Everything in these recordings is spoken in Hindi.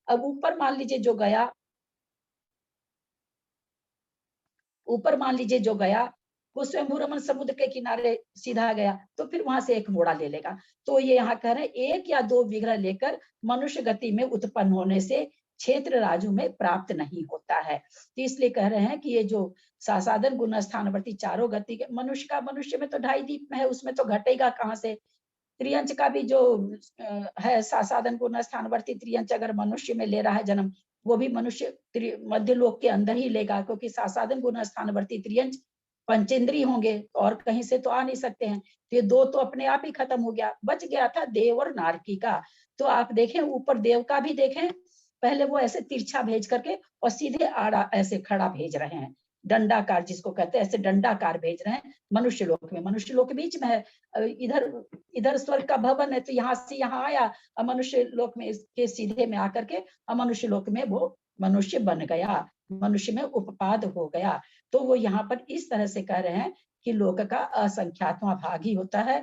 अब ऊपर मान लीजिए जो गया, ऊपर मान लीजिए जो गया वो स्वयंभू रमन समुद्र के किनारे सीधा गया, तो फिर वहां से एक मोड़ा ले लेगा। तो ये यहाँ कह रहे हैं 1 या 2 विग्रह लेकर मनुष्य गति में उत्पन्न होने से क्षेत्र राजू में प्राप्त नहीं होता है। तो इसलिए कह रहे हैं कि ये जो सासाधन गुण स्थानवर्ती चारों गति के मनुष्य में तो 2.5 दीप में है, उसमें तो घटेगा कहाँ से। त्रियंच का भी जो है सासाधन गुण स्थानवर्ती त्रियंच अगर मनुष्य में ले रहा है जन्म, वो भी मनुष्य मध्य लोक के अंदर ही लेगा, क्योंकि सासाधन गुण स्थानवर्ती त्रियंच पंचेंद्री होंगे और कहीं से तो आ नहीं सकते हैं। तो ये 2 तो अपने आप ही खत्म हो गया, बच गया था देव और नारकी का। तो आप देखें ऊपर देव का भी देखें, पहले वो ऐसे तिरछा भेज करके और सीधे आड़ा ऐसे खड़ा भेज रहे हैं, दंडाकार जिसको कहते हैं, ऐसे दंडाकार भेज रहे हैं मनुष्य लोक में। मनुष्य लोक बीच में है, इधर इधर स्वर्ग का भवन है, तो यहाँ से यहाँ आया, मनुष्य लोक में इसके सीधे में आकर के मनुष्य लोक में वो मनुष्य बन गया, मनुष्य में उपपाद हो गया। तो वो यहाँ पर इस तरह से कह रहे हैं कि लोक का असंख्यात्मा भाग ही होता है,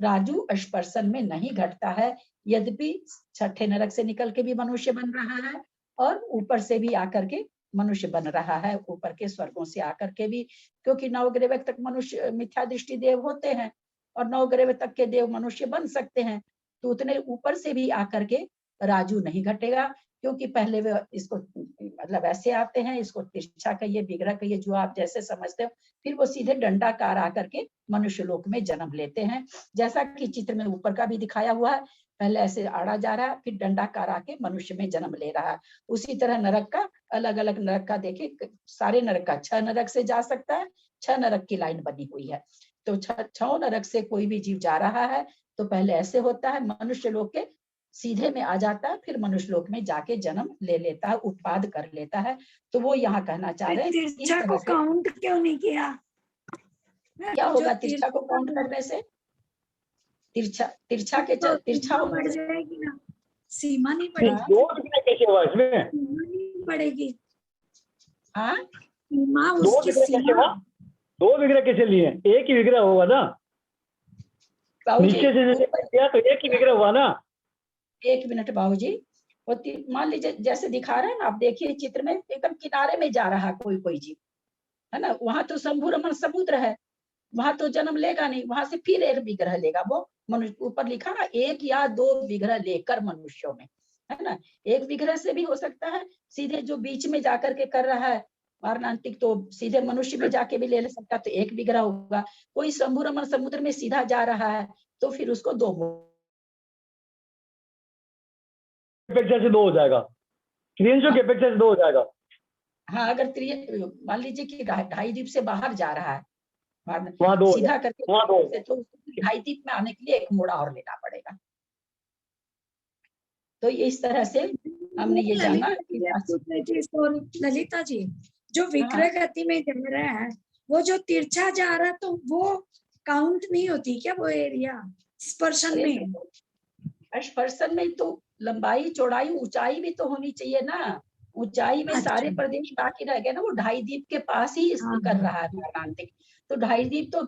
राजू स्पर्शन में नहीं घटता है। यद्यपि छठे नरक से निकल के भी मनुष्य बन रहा है और ऊपर से भी आकर के मनुष्य बन रहा है, ऊपर के स्वर्गों से आकर के भी, क्योंकि 9 ग्रह तक मनुष्य मिथ्या दृष्टि देव होते हैं और 9 ग्रह तक के देव मनुष्य बन सकते हैं। तो उतने ऊपर से भी आकर के राजू नहीं घटेगा, क्योंकि पहले वे इसको मतलब ऐसे आते हैं, इसको तिरछा कहिए, विग्रह कहिए, जो आप जैसे समझते हो, फिर वो सीधे दंडाकार आकर के मनुष्य लोक में जन्म लेते हैं। जैसा कि चित्र में ऊपर का भी दिखाया हुआ है, पहले ऐसे आड़ा जा रहा है, फिर दंडाकार आके मनुष्य में जन्म ले रहा है। उसी तरह नरक का अलग अलग नरक का देखिए, सारे नरक का 6 नरक से जा सकता है, 6 नरक की लाइन बनी हुई है। तो 6 नरक से कोई भी जीव जा रहा है तो पहले ऐसे होता है, मनुष्य लोक के सीधे में आ जाता है, फिर मनुष्य लोक में जाके जन्म ले लेता है, उत्पाद कर लेता है। तो वो यहाँ कहना चाह रहे हैं तिरछा को काउंट क्यों नहीं किया? क्या होगा तिरछा को काउंट करने से? तिरछा बढ़ जाएगी ना, सीमा नहीं बढ़ेगी। 2 विग्रह कैसे हुआ इसमें? सीमा नहीं बढ़ेगी। हाँ, सीमा 2 उसकी विग्रह कैसे सीमा। हुआ? 2 विग्रह कैसे लिए? एक ही विग्रह होगा ना, नीचे से जैसे किया तो एक ही विग्रह हुआ ना। 1 मिनट बाबूजी, मान लीजिए जैसे दिखा रहे हैं ना, आप देखिए चित्र में एकदम किनारे में जा रहा कोई कोई जीव, है ना, वहां तो शंभु रमन समुद्र है, वहां तो जन्म लेगा नहीं, वहां से फिर एक विग्रह लेगा। वो मनुष्य ऊपर लिखा ना 1 या 2 विग्रह लेकर मनुष्यों में, है ना, एक विग्रह से भी हो सकता है, सीधे जो बीच में जाकर के कर रहा है मारणांतिक, तो सीधे मनुष्य में जाके भी ले सकता है, तो 1 विग्रह होगा। कोई शंभु रमन समुद्र में सीधा जा रहा है तो फिर उसको 2 अपेक्षा से 2 हो जाएगा, त्रियंशों की अपेक्षा से 2 हो जाएगा। हाँ, अगर मान लीजिए कि 2.5 दीप से बाहर जा रहा है, वहाँ 2 सीधा करके, वहाँ 2 तो 2.5 दीप में आने के लिए एक मोड़ा और लेना पड़ेगा। तो इस तरह से हमने ये जाना। ललिता जी, जो विग्रह गति में जा रहा है, वो जो तिरछा जा रहा है, तो वो काउंट नहीं होती क्या वो एरिया स्पर्शन में? स्पर्शन में तो लंबाई चौड़ाई ऊंचाई भी तो होनी चाहिए ना, ऊंचाई में सारे प्रदेश बाकी रह गए ना, वो 2.5 दीप के पास ही कर रहा है मारणांतिक, तो 2.5 दीप तो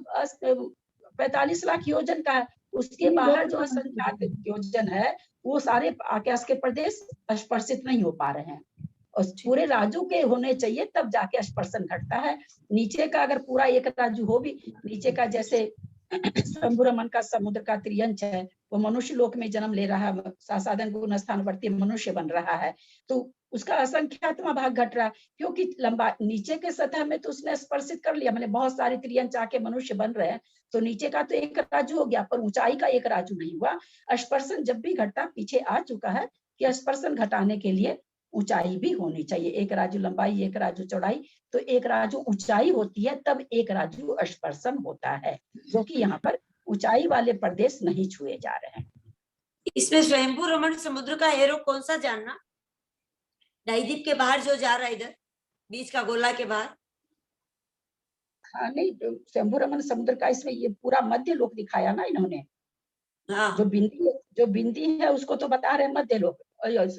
45 लाख योजन का है, उसके बाहर जो असंख्यात योजन है वो सारे आकाश के प्रदेश स्पर्शित नहीं हो पा रहे हैं, और पूरे राजू के होने चाहिए तब जाके स्पर्शन घटता है। नीचे का अगर पूरा एक राजू हो भी, नीचे का जैसे शंभु रमन का समुद्र का त्रियंच है, वो मनुष्य लोक में जन्म ले रहा है, सासाधन गुण स्थानवर्ती मनुष्य बन रहा है, तो उसका असंख्यात्मा भाग घट रहा है, क्योंकि लंबा नीचे के सतह में तो उसने स्पर्शित कर लिया, मतलब बहुत सारे त्रियंच आके मनुष्य बन रहे हैं, तो नीचे का तो एक राजू हो गया, पर ऊंचाई का एक राजू नहीं हुआ। स्पर्शन जब भी घटता पीछे आ चुका है कि स्पर्शन घटाने के लिए ऊंचाई भी होनी चाहिए, एक राजू लंबाई, एक राजू चौड़ाई, तो एक राजू ऊंचाई होती है तब एक राजू स्पर्शन होता है, क्योंकि यहाँ पर ऊंचाई वाले प्रदेश नहीं छुए जा रहे हैं। इसमें स्वयंभू रमन समुद्र का एरो कौन सा जानना? 2.5 दीप के बाहर जो जा रहा है, इधर बीच का गोला के बाहर। हाँ नहीं, शंभु रमन समुद्र का इसमें ये पूरा मध्य लोक दिखाया ना इन्होंने। हाँ। जो बिंदी है उसको तो बता रहे हैं मध्य लोक,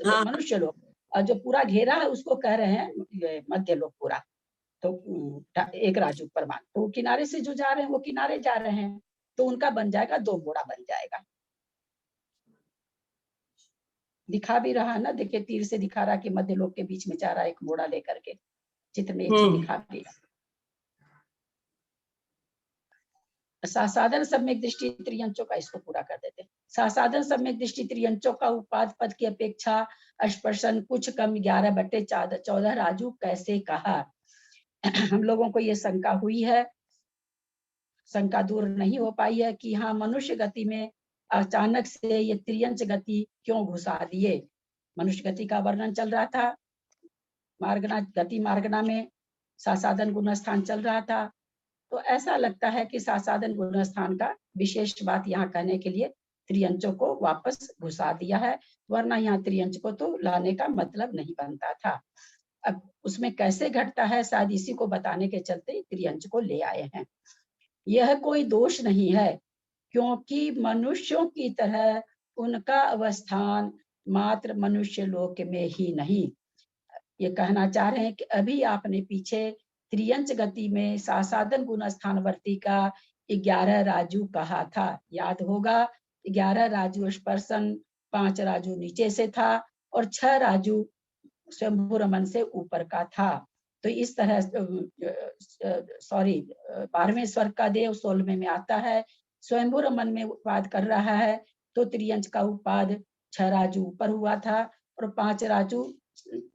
हाँ। मनुष्य लोक, और जो पूरा घेरा है उसको कह रहे हैं मध्य लोक पूरा। तो एक राजू परमान, तो किनारे से जो जा रहे हैं वो किनारे जा रहे हैं, तो उनका बन जाएगा 2 मोड़ा बन जाएगा। दिखा भी रहा है ना, देखिए तीर से दिखा रहा है कि मध्य लोक के बीच में जा रहा है एक घोड़ा लेकर के, चित्र में एक चीज दिखा भी रहा। सासाधन सम्यक दृष्टि त्रियंचों का, इसको पूरा कर देते हैं। सासाधन सम्यक दृष्टि त्रियंचों का उपाद पद की अपेक्षा स्पर्शन कुछ कम 11/14 राजू कैसे कहा। हम लोगों को ये शंका हुई है, शंका दूर नहीं हो पाई है कि हाँ मनुष्य गति में अचानक से ये त्रियंच गति क्यों घुसा दिए। मनुष्य गति का वर्णन चल रहा था, मार्गना गति मार्गना में सासाधन गुणस्थान चल रहा था, तो ऐसा लगता है कि सासाधन गुणस्थान का विशेष बात यहाँ कहने के लिए त्रियंचों को वापस घुसा दिया है, वरना यहाँ त्रियंच को तो लाने का मतलब नहीं बनता था। अब उसमें कैसे घटता है, शायद इसी को बताने के चलते त्रियंच को ले आए हैं। यह कोई दोष नहीं है, क्योंकि मनुष्यों की तरह उनका अवस्थान मात्र मनुष्य लोक में ही नहीं। ये कहना चाह रहे हैं कि अभी आपने पीछे त्रियंच गति में सासाधन गुण स्थानवर्ती का 11 राजू कहा था, याद होगा। 11 राजू स्पर्शन, 5 राजू नीचे से था और 6 राजू स्वयंभू रमन से ऊपर का था। तो इस तरह सॉरी 12वें स्वर्ग का देव 16वें में आता है, स्वयंभू रमन में उत्पाद कर रहा है, तो त्रियंच का उत्पाद 6 राजू ऊपर हुआ था और 5 राजू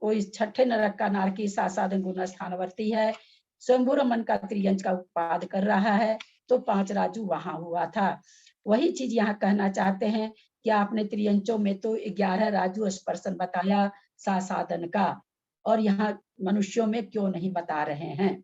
कोई छठे नरक का नारकी सासाधन गुण स्थानवर्ती है, स्वयंभू रमन का त्रियंच का उत्पाद कर रहा है, तो 5 राजू वहां हुआ था। वही चीज यहाँ कहना चाहते हैं कि आपने त्रियंचों में तो 11 राजू स्पर्शन बताया सासाधन का, और यहाँ मनुष्यों में क्यों नहीं बता रहे हैं।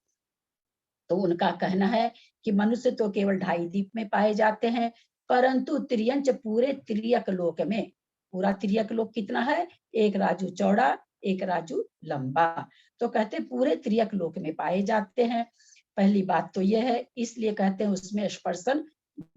तो उनका कहना है कि मनुष्य तो केवल 2.5 दीप में पाए जाते हैं, परंतु त्रियंच पूरे त्रियक लोक में, पूरा त्रियक लोक कितना है, 1 राजू चौड़ा 1 राजू लंबा, तो कहते हैं पूरे त्रियक लोक में पाए जाते हैं। पहली बात तो यह है, इसलिए कहते हैं उसमें स्पर्शन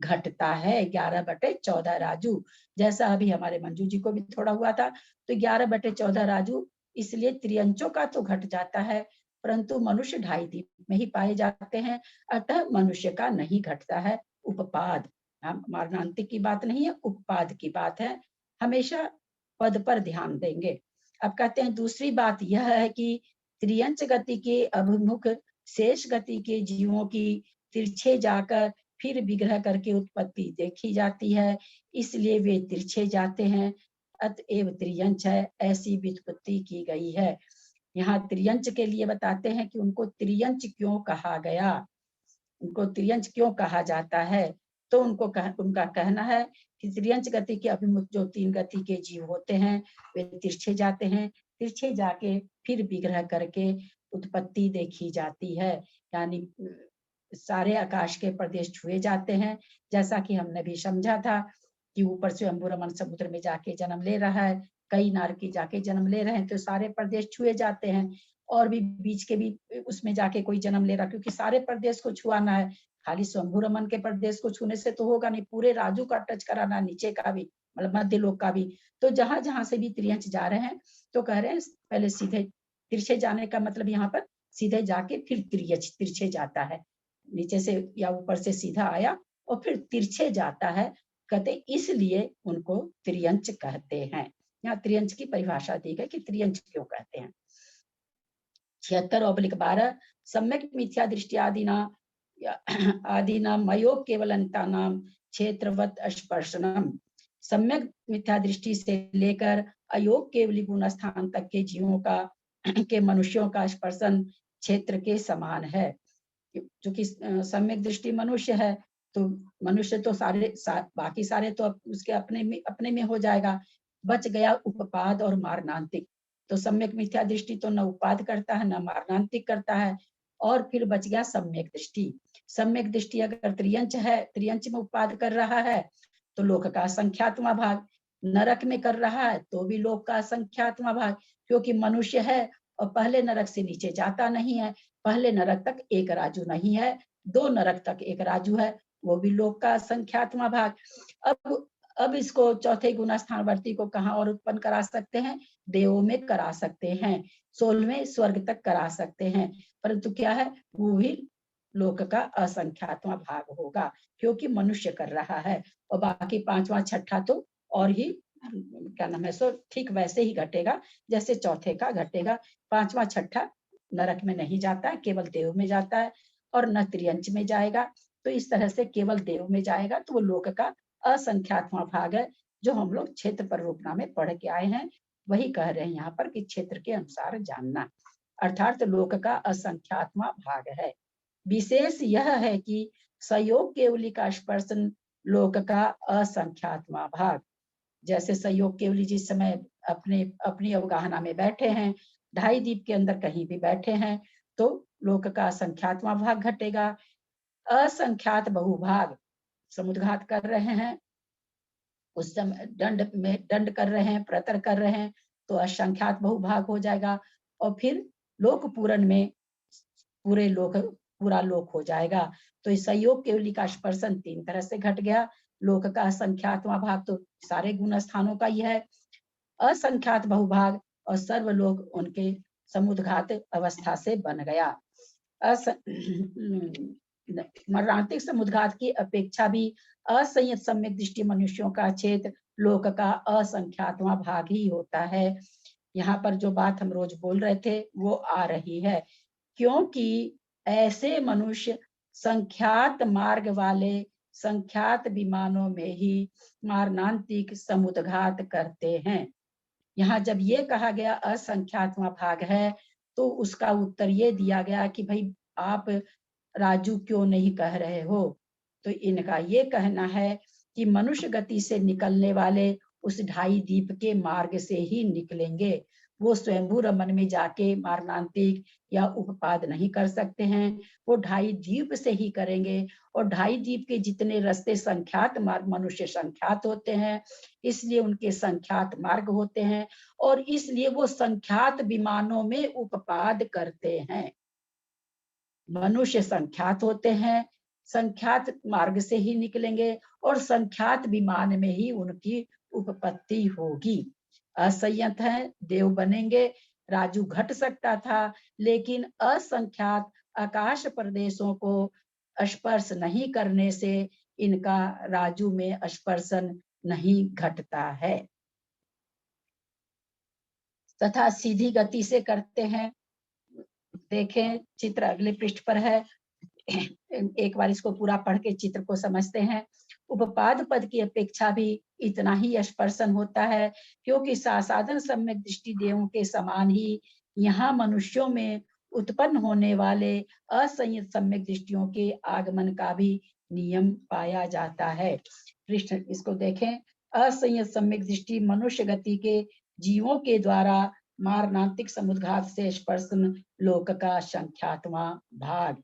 घटता है 11/14 राजू, जैसा अभी हमारे मंजू जी को भी थोड़ा हुआ था, तो 11/14 राजू इसलिए त्रियंचों का तो घट जाता है, परंतु मनुष्य 2.5 दीप में ही पाए जाते हैं, अतः मनुष्य का नहीं घटता है। उपपाद, मारणांतिक की बात नहीं है, उपपाद की बात है, हमेशा पद पर ध्यान देंगे। अब कहते हैं दूसरी बात यह है कि त्रियंच गति के अभिमुख शेष गति के जीवों की तिरछे जाकर फिर विग्रह करके उत्पत्ति देखी जाती है, इसलिए वे तिरछे जाते हैं, अतएव त्रियंच है, ऐसी व्युत्पत्ति की गई है। यहाँ त्रियंच के लिए बताते हैं कि उनको त्रियंच क्यों कहा गया, उनको त्रियंच क्यों कहा जाता है, तो उनका कहना है कि त्रियंच गति के अभिमुख जो 3 गति के जीव होते हैं वे तिरछे जाते हैं, तिरछे जाके फिर विग्रह करके उत्पत्ति देखी जाती है, यानी सारे आकाश के प्रदेश छुए जाते हैं, जैसा कि हमने भी समझा था कि ऊपर स्वयंभू रमन समुद्र में जाके जन्म ले रहा है, कई नारकी जाके जन्म ले रहे हैं, तो सारे प्रदेश छुए जाते हैं, और भी बीच के भी उसमें जाके कोई जन्म ले रहा, क्योंकि सारे प्रदेश को छुआना है, खाली स्वयंभू रमन के प्रदेश को छूने से तो होगा नहीं, पूरे राजू का टच कराना, नीचे का भी, मतलब मध्य लोक का भी। तो जहां जहां से भी त्रियंच जा रहे हैं तो कह रहे हैं पहले सीधे तिरछे जाने का मतलब यहाँ पर सीधे जाके फिर तिरछे जाता है, नीचे से या ऊपर से सीधा आया और फिर तिरछे जाता है, कहते इसलिए उनको त्रियंच कहते हैं। यहाँ त्रियंच की परिभाषा दी गई कि त्रियंच क्यों कहते हैं। 76/12 सम्यक मिथ्या दृष्टि आदिना मयो केवलंतानाम क्षेत्रवत स्पर्शनम। सम्यक मिथ्या दृष्टि से लेकर अयोग केवली गुण स्थान तक के जीवों का के मनुष्यों का स्पर्शन क्षेत्र के समान है। क्योंकि सम्यक दृष्टि मनुष्य है, तो मनुष्य तो बाकी सारे तो उसके अपने में हो जाएगा, बच गया उपपाद और मारणांतिक। तो सम्यक मिथ्या दृष्टि तो न उपपाद करता है न मारणांतिक करता है, और फिर बच गया सम्यक दृष्टि। सम्यक दृष्टि अगर त्रियंच है, त्रियंच में उपपाद कर रहा है तो लोक का संख्यात्मा भाग, नरक में कर रहा है तो भी लोक का संख्यात्मा भाग, क्योंकि मनुष्य है और पहले नरक से नीचे जाता नहीं है, पहले नरक तक 1 राजू नहीं है, 2 नरक तक 1 राजू है, वो भी लोक का संख्यात्मा भाग। अब इसको चौथे गुण स्थानवर्ती को कहाँ और उत्पन्न करा सकते हैं, देवों में करा सकते हैं, 16वें स्वर्ग तक करा सकते हैं, परंतु क्या है, वो भी लोक का असंख्यात्मा भाग होगा, क्योंकि मनुष्य कर रहा है, और बाकी 5वां 6ठा तो और ही क्या नाम है सो ठीक वैसे ही घटेगा जैसे चौथे का घटेगा। पांचवा छठा नरक में नहीं जाता है, केवल देव में जाता है, और न त्रियंच में जाएगा। तो इस तरह से केवल देव में जाएगा, तो वो लोक का असंख्यातवां भाग है, जो हम लोग क्षेत्र पर रूपना में पढ़ के आए हैं। वही कह रहे हैं यहाँ पर कि क्षेत्र के अनुसार जानना, अर्थात लोक का असंख्यातवां भाग है। विशेष यह है कि संयोग केवली का स्पर्शन लोक का असंख्यातवां भाग। जैसे संयोग केवली जिस समय अपनी अवगाहना में बैठे हैं, ढाई दीप के अंदर कहीं भी बैठे हैं, तो लोक का असंख्यातवां भाग घटेगा। असंख्यात बहुभाग समुद्घात कर रहे हैं, उस समय दंड कर रहे हैं, प्रतर कर रहे हैं, तो असंख्यात बहुभाग हो जाएगा। और फिर लोक पूरण में पूरा लोक हो जाएगा। तो इस संयोग केवली का स्पर्शन 3 तरह से घट गया। लोक का असंख्यातवां भाग तो सारे गुण स्थानों का ही है, असंख्यात बहुभाग और सर्वलोक उनके समुद्घात अवस्था से बन गया। मरणांतिक समुद्घात की अपेक्षा भी असंयत सम्यक दृष्टि मनुष्यों का क्षेत्र लोक का असंख्यातवां भाग ही होता है। यहाँ पर जो बात हम रोज बोल रहे थे वो आ रही है, क्योंकि ऐसे मनुष्य संख्यात मार्ग वाले संख्यात विमानों में ही मारणांतिक समुद्घात करते हैं। यहाँ जब ये कहा गया असंख्यातवां भाग है, तो उसका उत्तर ये दिया गया कि भाई आप राजू क्यों नहीं कह रहे हो। तो इनका ये कहना है कि मनुष्य गति से निकलने वाले उस ढाई दीप के मार्ग से ही निकलेंगे। वो स्वयंभू रमन में जाके मारणांतिक या उपपाद नहीं कर सकते हैं, वो ढाई दीप से ही करेंगे। और ढाई दीप के जितने रास्ते संख्यात मार्ग मनुष्य संख्यात होते हैं, इसलिए उनके संख्यात मार्ग होते हैं, और इसलिए वो संख्यात विमानों में उपपाद करते हैं। मनुष्य संख्यात होते हैं, संख्यात मार्ग से ही निकलेंगे, और संख्यात विमान में ही उनकी उपपत्ति होगी। असंयत है, देव बनेंगे, राजू घट सकता था, लेकिन असंख्यात आकाश प्रदेशों को स्पर्श नहीं करने से इनका राजू में स्पर्शन नहीं घटता है। तथा सीधी गति से करते हैं। देखें चित्र अगले पृष्ठ पर है, एक बार इसको पूरा पढ़ के चित्र को समझते हैं। उपपाद पद की अपेक्षा भी इतना ही स्पर्शन होता है, क्योंकि साधन सम्यक दृष्टि देवों के समान ही यहाँ मनुष्यों में उत्पन्न होने वाले असंयत सम्यक दृष्टियों के आगमन का भी नियम पाया जाता है। पृष्ठ इसको देखें। असंयत सम्यक दृष्टि मनुष्य गति के जीवों के द्वारा मारणांतिक समुद्घात से स्पर्शन लोक का संख्यातवां भाग।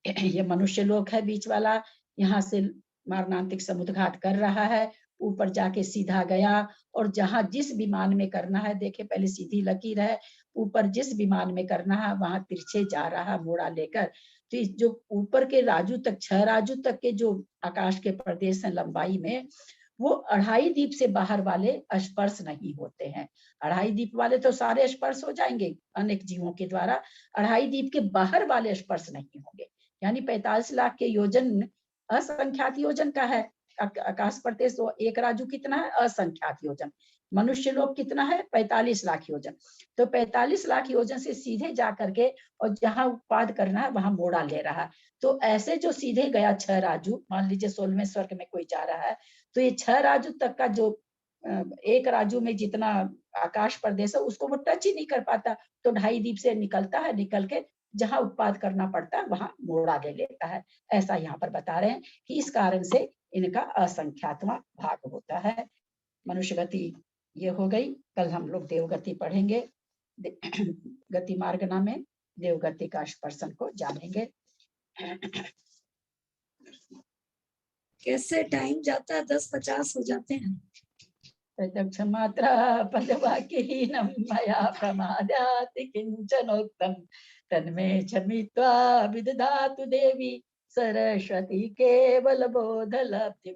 ये मनुष्य लोक है बीच वाला, यहाँ से मारणांतिक समुद्घात कर रहा है, ऊपर जाके सीधा गया, और जहां जिस विमान में करना है, देखे पहले सीधी लकीर है, ऊपर जिस विमान में करना है वहां तिरछे जा रहा मोड़ा लेकर। तो जो ऊपर के राजू तक 6 राजू तक के जो आकाश के प्रदेश हैं लंबाई में, वो अढ़ाई दीप से बाहर वाले स्पर्श नहीं होते हैं। अढ़ाई दीप वाले तो सारे स्पर्श हो जाएंगे अनेक जीवों के द्वारा, अढ़ाई दीप के बाहर वाले स्पर्श नहीं होंगे। यानी 45 लाख के योजन असंख्यात योजन का है आकाश प्रदेश, तो एक राजू कितना है असंख्यात योजन। मनुष्य लोग कितना है 45 लाख योजन। तो 45 लाख योजन से सीधे जा करके और जहां उत्पाद करना है वहां मोड़ा ले रहा है। तो ऐसे जो सीधे गया 6 राजू, मान लीजिए 16वें स्वर्ग में कोई जा रहा है, तो ये 6 राजू तक का जो एक राजू में जितना आकाश प्रदेश है उसको वो टच ही नहीं कर पाता, तो ढाई दीप से निकलता है, निकल के जहां उत्पाद करना पड़ता है वहां मोड़ा ले लेता है। ऐसा यहाँ पर बता रहे हैं कि इस कारण से इनका असंख्यातवां भाग होता है। मनुष्य गति ये हो गई। कल हम लोग देवगति पढ़ेंगे, गति मार्गना में देवगति का स्पर्शन को जानेंगे। कैसे टाइम जाता है, 10:50 हो जाते हैं। प्रत्यक्ष मात्रा पदवाक्यहीनं मया प्रमादात् किंचनोक्तम् तन्मे क्षमित्वा विदधातु देवी सरस्वती केवल बोधलब्धिं।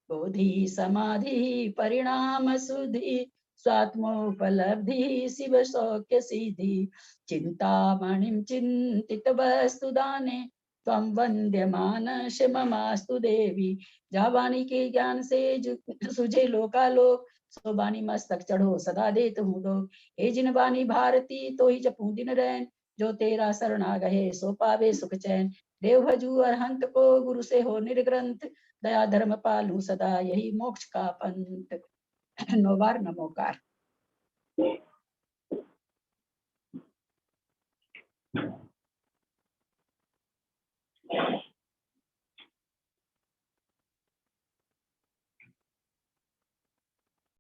बोधि समाधि परिणाम सुधि स्वात्मोपलब्धि शिव सौख्य सिद्धि। चिंतामणिं चिंतित वस्तु दाने त्वं वन्द्यमानस्य ममास्तु देवी। जहाँ वाणी के ज्ञान से सुझे लोकालोक, सो बानी मस्तक चढ़ो सदा देत हूँ दो। हे जिन बानी भारती तो ही जपूं दिन रैन, जो तेरा शरण आ गए सो पावे सुख चैन। देव भजू अरहंत को गुरु से हो निर्ग्रंथ, दया धर्म पालू सदा यही मोक्ष का पंथ। 9 बार नमोकार।